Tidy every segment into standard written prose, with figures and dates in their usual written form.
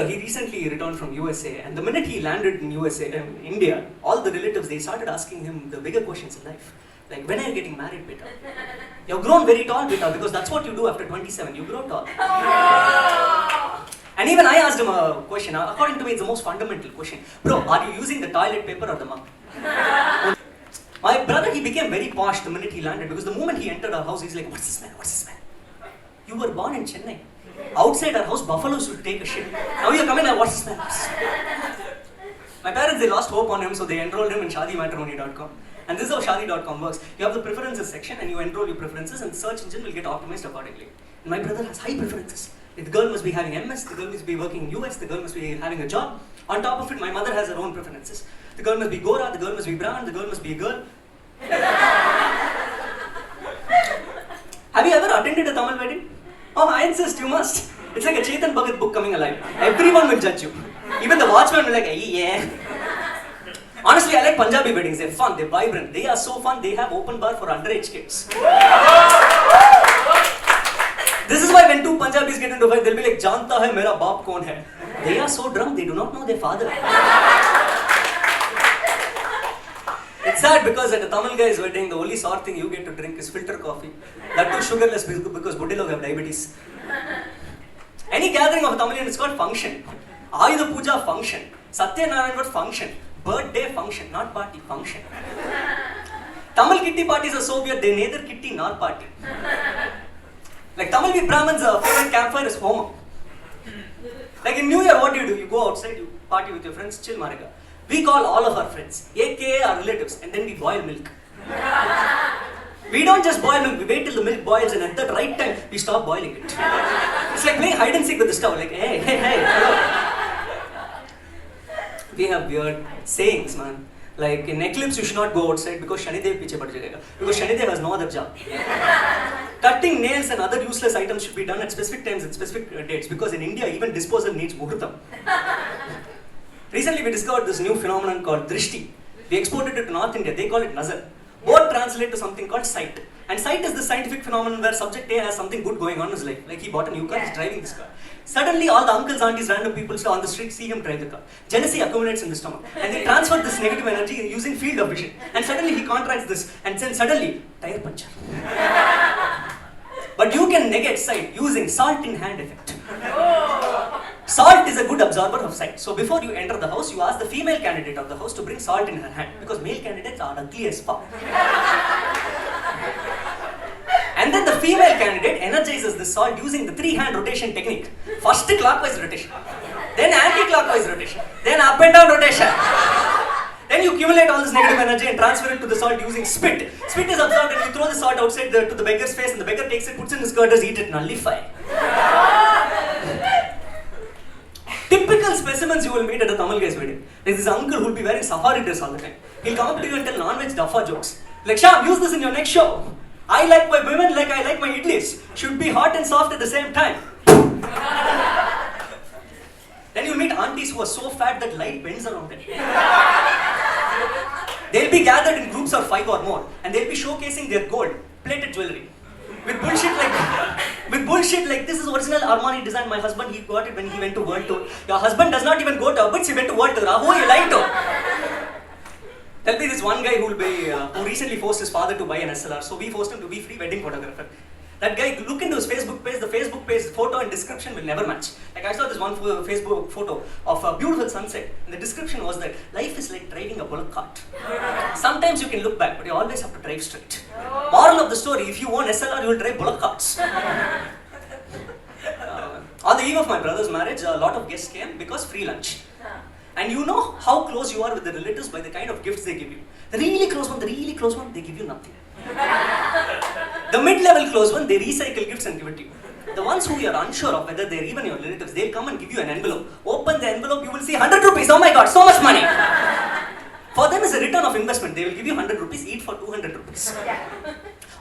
brother, he recently returned from USA, and the minute he landed in USA, India, all the relatives, they started asking him the bigger questions in life. Like, when are you getting married, beta? You've grown very tall, beta, because that's what you do after 27, you grow tall. And even I asked him a question, according to me it's the most fundamental question. Bro, are you using the toilet paper or the mug? My brother, he became very posh the minute he landed, because the moment he entered our house, he's like, what's the smell, what's the smell? You were born in Chennai. Outside our house, buffaloes should take a shit. Now you're coming and what's the smell? My parents, they lost hope on him, so they enrolled him in ShadiMatrimony.com. And this is how Shadi.com works. You have the preferences section and you enroll your preferences and the search engine will get optimized accordingly. And my brother has high preferences. The girl must be having MS, the girl must be working in US, the girl must be having a job. On top of it, my mother has her own preferences. The girl must be Gora, the girl must be Brahman, the girl must be a girl. Have you ever attended a Tamil wedding? Oh, I insist, you must. It's like a Chetan Bhagat book coming alive. Everyone will judge you. Even the watchman will be like, hey, yeah. Honestly, I like Punjabi weddings. They're fun, they're vibrant. They are so fun, they have open bar for underage kids. This is why when two Punjabis get into a fight, they'll be like, Janta hai, mera baap kaun hai? They are so drunk, they do not know their father. It's sad because at a Tamil guy's wedding, the only sort thing you get to drink is filter coffee. That too sugarless because Buddhilog have diabetes. Any gathering of a Tamilian is called function. Ayudha Puja function. Satyanarayana function. Birthday function, not party, function. Tamil kitty parties are so weird, they're neither kitty nor party. Like Tamil Brahmins' favorite campfire is Homa. Like in New Year, what do? You go outside, you party with your friends, chill marika. We call all of our friends, aka our relatives, and then we boil milk. We don't just boil milk, we wait till the milk boils and at that right time, we stop boiling it. It's like playing hide and seek with the stove, like, hey, hello. We have weird sayings, man. Like in eclipse, you should not go outside because Shanidev piche pad jayega. Because Shanidev has no other job. Cutting nails and other useless items should be done at specific times and specific dates because in India, even disposal needs muhurtam. Recently, we discovered this new phenomenon called drishti. We exported it to North India. They call it nazar. Both translate to something called sight. And sight is the scientific phenomenon where subject A has something good going on in his life. Like he bought a new car, he's driving this car. Suddenly, all the uncles, aunties, random people on the street see him drive the car. Jealousy accumulates in the stomach. And they transfer this negative energy using field of vision. And suddenly, he contracts this. And then suddenly, tire puncture. But you can negate sight using salt in hand effect. Salt is a good absorber of sight. So before you enter the house, you ask the female candidate of the house to bring salt in her hand. Because male candidates are ugly as fuck. And then the female candidate energizes the salt using the 3-hand rotation technique. First clockwise rotation, then anti-clockwise rotation, then up and down rotation. Then you accumulate all this negative energy and transfer it to the salt using spit. Spit is absorbed and you throw the salt outside to the beggar's face and the beggar takes it, puts it in his girders, eat it, nullify. Typical specimens you will meet at a Tamil guy's wedding. There's this uncle who will be wearing safari dress all the time. He'll come up to you and tell non-veg daffa jokes. Like, Sham, use this in your next show. I like my women like I like my idlis. Should be hot and soft at the same time. Then you'll meet aunties who are so fat that light bends around them. They'll be gathered in groups of 5 or more and they'll be showcasing their gold, plated jewelry. With bullshit like this is original Armani design. My husband, he got it when he went to world tour. Your husband does not even go to Abbots, he went to world tour. Who are you lying to? There'll be this one guy who recently forced his father to buy an SLR. So we forced him to be free wedding photographer. That guy, look into his Facebook page. The Facebook page photo and description will never match. Like I saw this one Facebook photo of a beautiful sunset. And the description was that life is like driving a bullock cart. Sometimes you can look back, but you always have to drive straight. Moral of the story, if you want SLR, you will drive bullock carts. On the eve of my brother's marriage, a lot of guests came because free lunch. And you know how close you are with the relatives by the kind of gifts they give you. The really close one, they give you nothing. The mid-level close one, they recycle gifts and give it to you. The ones who you are unsure of whether they're even your relatives, they'll come and give you an envelope. Open the envelope, you will see 100 rupees. Oh my god, so much money. For them it's a return of investment. They will give you 100 rupees, eat for 200 rupees.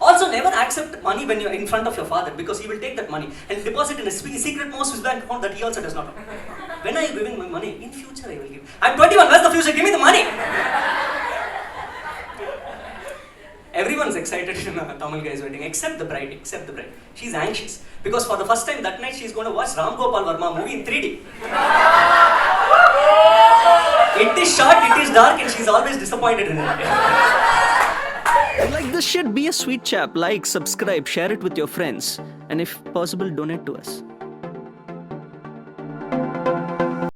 Also, never accept money when you're in front of your father because he will take that money and deposit in a secret most Swiss bank account that he also does not know. When are you giving my money? In future I will give. I'm 21, where's the future? Give me the money! Everyone's excited in a Tamil guy's wedding except the bride, She's anxious because for the first time that night she's going to watch Ram Gopal Varma movie in 3D. is short, it is dark, and she's always disappointed in it. Like this shit, be a sweet chap. Like, subscribe, share it with your friends, and if possible, donate to us.